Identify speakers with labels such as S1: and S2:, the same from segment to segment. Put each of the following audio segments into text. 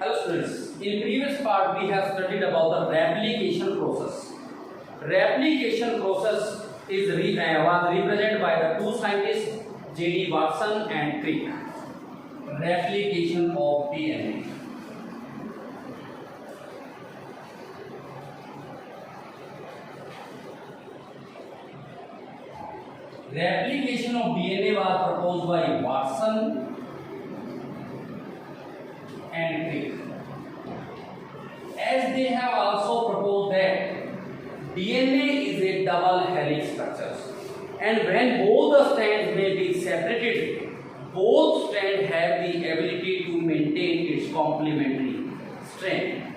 S1: Hello students, in previous part we have studied about the replication process. Replication process is was represented by the two scientists J.D. Watson and Crick. Replication of DNA. Replication of DNA was proposed by Watson and Crick. As they have also proposed that DNA is a double helix structure, and when both the strands may be separated, both strands have the ability to maintain its complementary strand.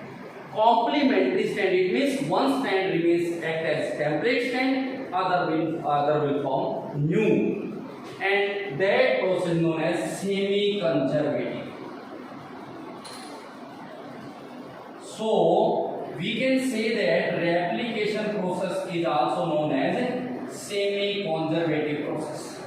S1: Complementary strand, it means one strand remains act as template strand, other will form new, and that process is known as semi-conservative. So we can say that replication process is also known as semi-conservative process.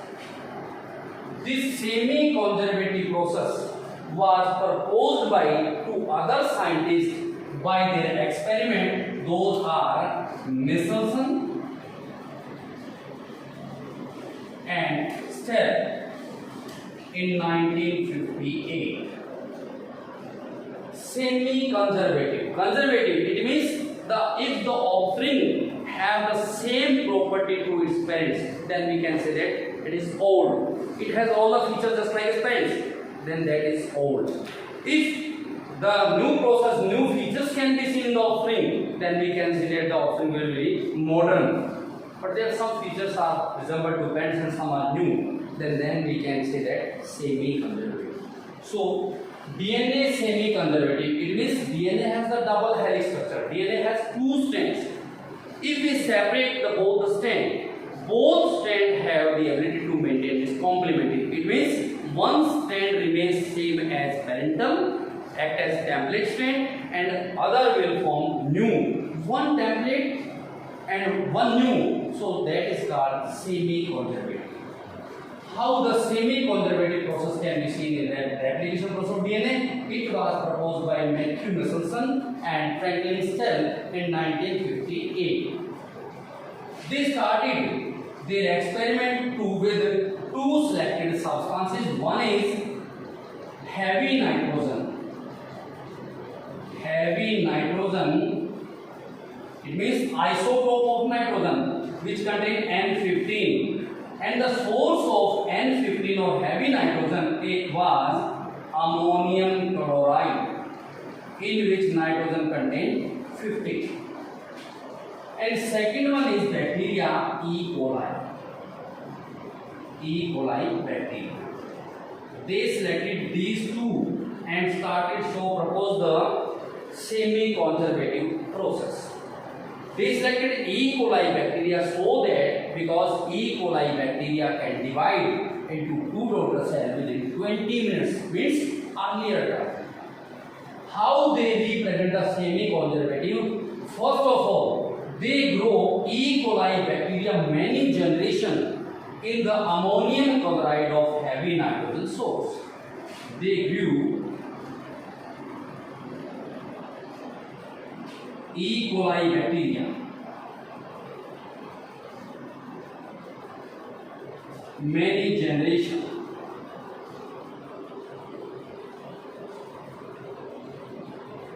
S1: This semi-conservative process was proposed by two other scientists by their experiment. Those are Michelson and Stell in 1958. Semi-conservative. Conservative, it means if the offspring have the same property to its parents, then we can say that it is old. It has all the features just like its parents, then that is old. If the new features can be seen in the offspring, then we can say that the offspring will be modern. But there are some features are resemble to parents and some are new, then we can say that semi-conservative. So DNA semi-conservative, it means DNA has the double helix structure. DNA has two strands. If we separate both the strands have the ability to maintain this complementary. It means one strand remains same as parental, act as template strand, and other will form new. One template and one new. So that is called semi-conservative. How the semi-conservative process can be seen in the replication process of DNA? It was proposed by Matthew Michelson and Franklin Stell in 1958. They started their experiment with two selected substances. One is heavy nitrogen. Heavy nitrogen, it means isotope of nitrogen, which contain N15. And the source of N15 or heavy nitrogen, it was ammonium chloride, in which nitrogen contained 50. And second one is bacteria E. coli. E. coli bacteria. They selected these two and proposed the semi-conservative process. They selected E. coli bacteria so that because E. coli bacteria can divide into two daughter cells within 20 minutes, means earlier time. How they represent the semi-conservative? First of all, they grow E. coli bacteria many generations in the ammonium chloride of heavy nitrogen source. They grew E. coli bacteria many generations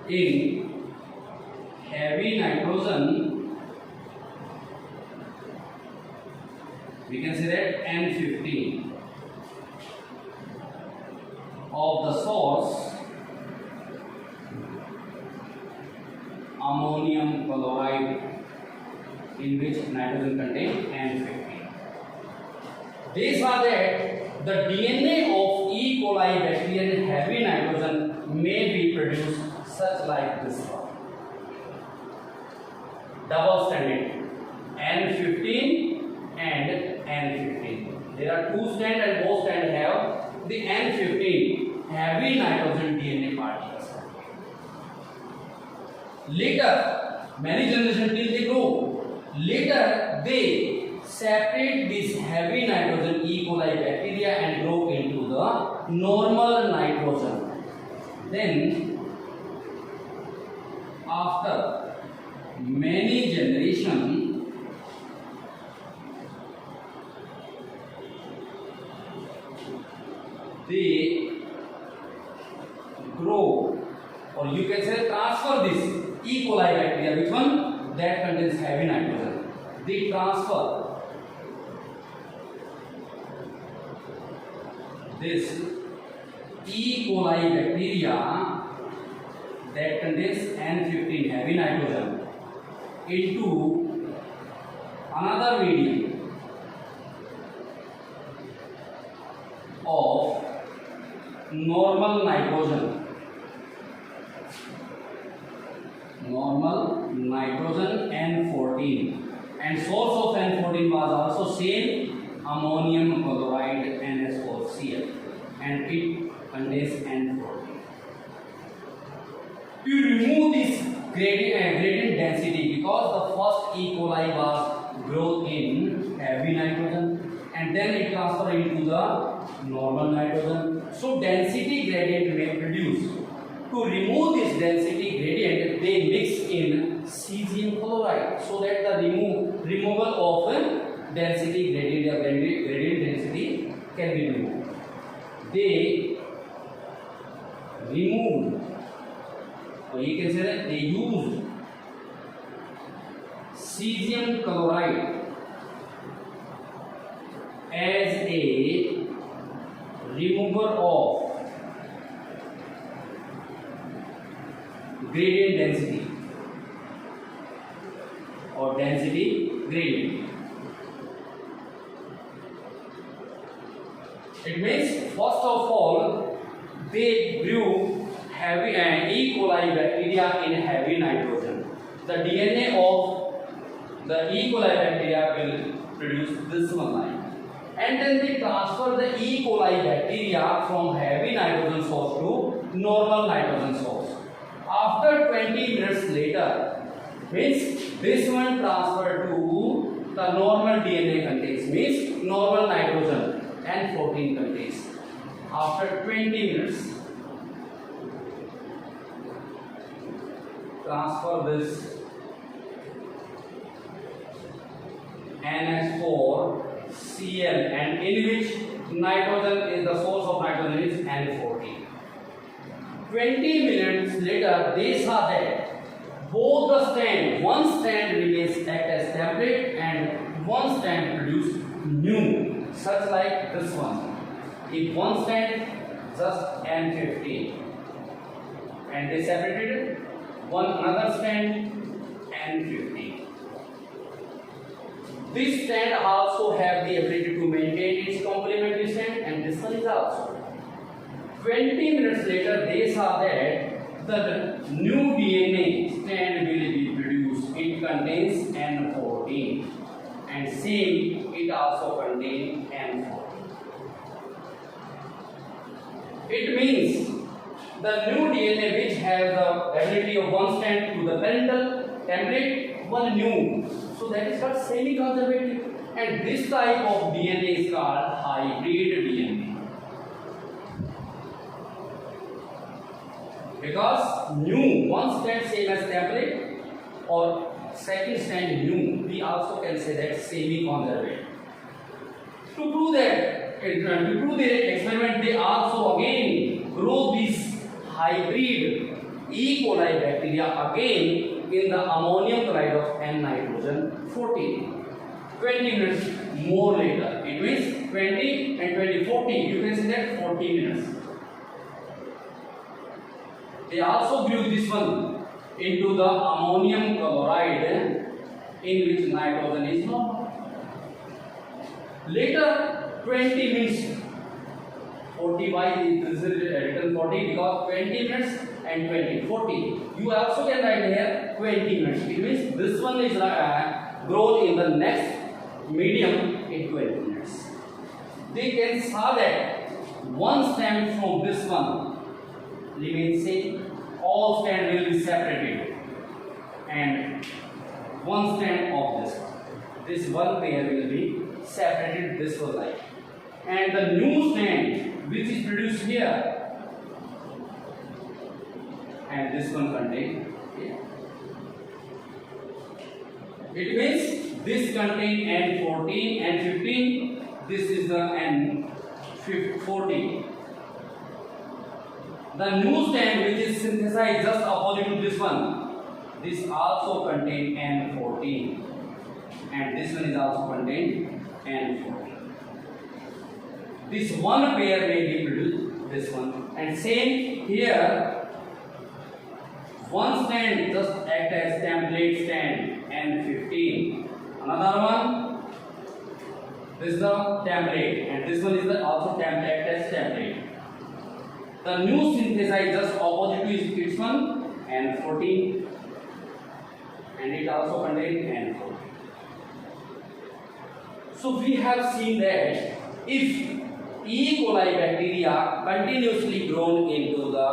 S1: in heavy nitrogen, we can say that N15 of the source ammonium chloride, in which nitrogen contains N15. They saw that the DNA of E. coli bacteria in heavy nitrogen may be produced such like this one. Double stranded N15 and N15. There are two strands and both strands have the N15 heavy nitrogen DNA particles. Later, many generations till they grow. Later, they separate this heavy nitrogen E. coli bacteria and grow into the normal nitrogen. Then after many generations, they grow, or you can say transfer this E. coli bacteria, which one? That contains heavy nitrogen. They transfer this E. coli bacteria that contains N15 heavy nitrogen into another medium of normal nitrogen. Normal nitrogen N14, and source of N14 was also same ammonium chloride NaCl, and it contains N14. To remove this gradient density, because the first E. coli was grown in heavy nitrogen and then it transferred into the normal nitrogen, so density gradient may produce. To remove this density gradient, they mix in cesium chloride so that the removal of density gradient density can be removed. They removed, or you can say that they used cesium chloride as a remover of gradient density or density gradient. It means first of all they grew heavy E. coli bacteria in heavy nitrogen. The DNA of the E. coli bacteria will produce this one line, and then they transfer the E. coli bacteria from heavy nitrogen source to normal nitrogen source. After 20 minutes later, means this one transferred to the normal DNA contains, means normal nitrogen and 14 contains. After 20 minutes, transfer this NH4Cl, and in which nitrogen is the source of nitrogen is N14. 20 minutes later, they saw that both the strand, one strand remains act as template and one strand produce new, such like this one. If one strand just N15, and they separated one another strand N15. This strand also have the ability to maintain its complementary strand, and this one is also. 20 minutes later, they saw that the new DNA strand will be produced. It contains N14, and same it also contains N14. It means the new DNA which has the ability of one strand to the parental template, one new. So that is called semi-conservative, and this type of DNA is called hybrid DNA. Because new, one strand same as template or second strand new, we also can say that semi-conservative. To prove the experiment, they also again grow this hybrid E. coli bacteria again in the ammonium chloride of N nitrogen 14. 20 minutes more later, it means 20 and 20, 40, you can say that 40 minutes. They also grew this one into the ammonium chloride in which nitrogen is normal. Later, 20 minutes, 40, why this is written 40? Because 20 minutes and 20, 40. You also can write here 20 minutes. It means this one is grown in the next medium in 20 minutes. They can see that one strand from this one remains same. All strand will be separated, and one strand of this one. This one pair will be separated this one like, and the new strand which is produced here, and this one contain here. It means this contain N14, N15. This is the N14. The new strand which is synthesized just opposite to this one, this also contain N14, and this one is also contain N14. This one pair may reproduce this one, and same here. One strand just act as template strand N15. Another one, this is the template, and this one is the also template as template. The new synthesized just opposite to its one N14, and it also contains N14. So we have seen that if E. coli bacteria continuously grown into the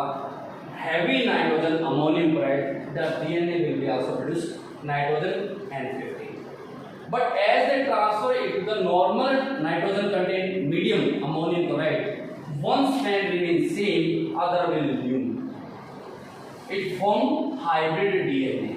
S1: heavy nitrogen ammonium chloride, the DNA will be also produced nitrogen N15. But as they transfer it to the normal nitrogen contained medium ammonium chloride, one strand remains same, other will new. It forms hybrid DNA.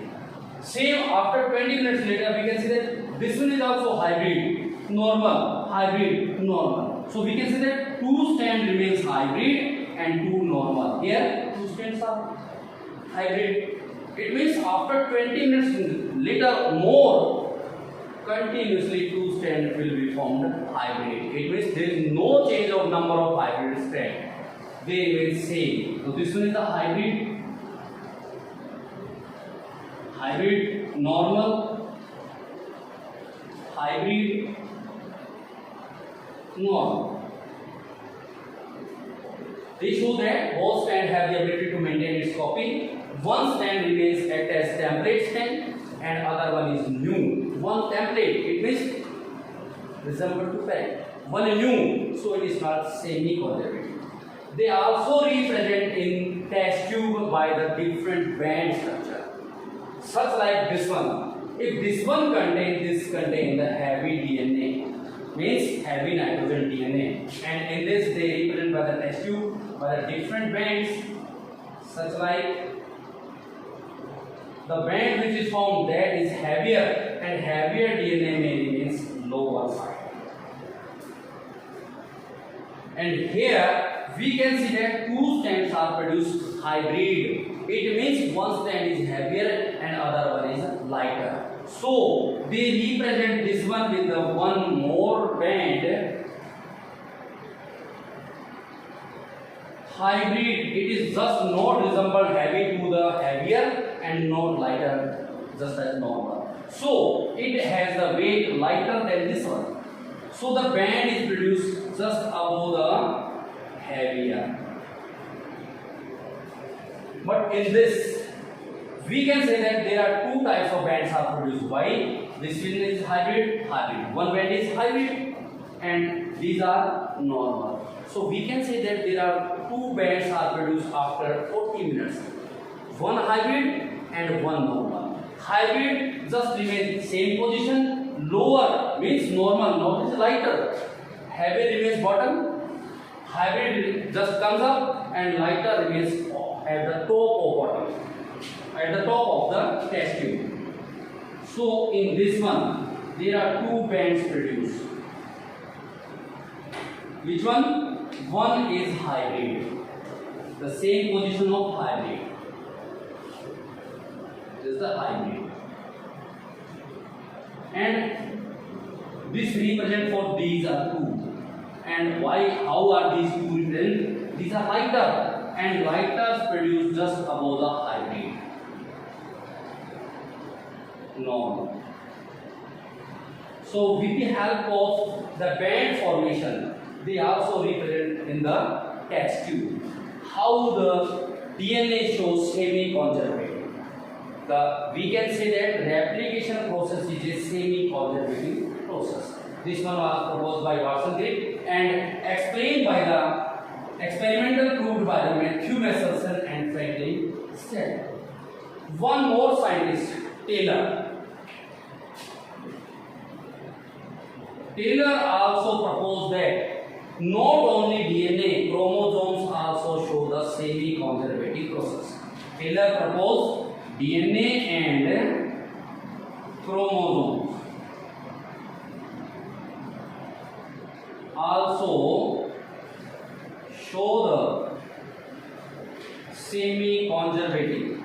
S1: Same after 20 minutes later, we can see that this one is also hybrid, normal, hybrid, normal. So we can say that two strands remains hybrid and two normal. Here two strands are hybrid. It means after 20 minutes later more, continuously two strands will be formed hybrid. It means there is no change of number of hybrid strands. They remain same. So this one is the hybrid, hybrid normal, hybrid normal. They show that both strands have the ability to maintain its copy. One strand remains act as template strand and other one is new. One template, it means resemble to parent. One new, so it is called semi-conservative. They also represent in test tube by the different band structure. Such like this one. If this one contains the heavy DNA, means heavy nitrogen DNA, and in this they represent by the test tube by the different bands, such like the band which is formed that is heavier, and heavier DNA may remains lower side. And here we can see that two strands are produced hybrid. It means one strand is heavier and other one is lighter. So they represent this one with the one more band hybrid. It is just not resemble heavy to the heavier and not lighter, just as normal. So it has the weight lighter than this one. So the band is produced just above the heavier. But in this, we can say that there are two types of bands are produced. Why? This one is hybrid, hybrid. One band is hybrid, and these are normal. So we can say that there are two bands are produced after 40 minutes. One hybrid and one normal. Hybrid just remains same position. Lower means normal, not is lighter. Heavy remains bottom. Hybrid just comes up and lighter remains at the top of bottom, at the top of the test tube. So in this one, there are two bands produced. Which one? One is hybrid, the same position of hybrid. This is the hybrid, and this represent for these are two. And why? How are these two represent? These are lighter, and lighters produce just above the hybrid. Normal. So with the help of the band formation, they also represent in the test tube. How the DNA shows semi-conservative. We can say that replication process is a semi-conservative process. This one was proposed by Watson Crick and explained by the experimental proved by the Matthew Messelson and Franklin Stead. One more scientist, Taylor also proposed that not only DNA, chromosomes also show the semi-conservative process. Taylor proposed DNA and chromosomes also show the semi-conservative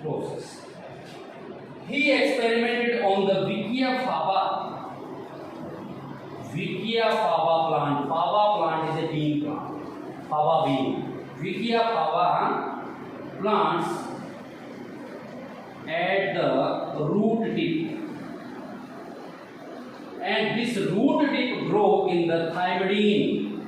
S1: process. He experimented on the Vicia faba plant. Faba plant is a bean plant. Faba bean. Vicia faba plants at the root tip, and this root tip grow in the thymidine,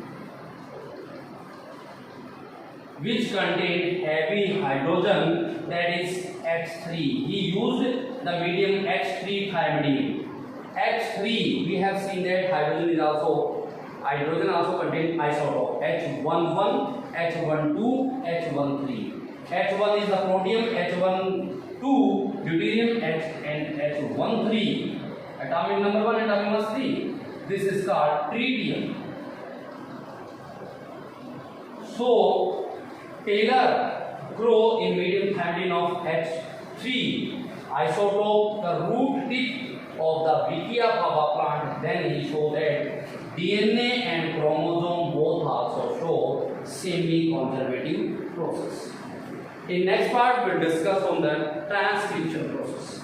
S1: which contain heavy hydrogen, that is H3. He used the medium H3 thymidine. H3, we have seen that hydrogen also contain isotope H11, H12, H13. H1 is the protium, H12 deuterium, and H13 atomic number 1 and atomic mass 3. This is called tritium. So Taylor grow in medium thymidine of H3 isotope the root tip of the Vicia faba plant. Then he showed that DNA and chromosome both also show semi-conservative process. In next part, we'll discuss on the transcription process.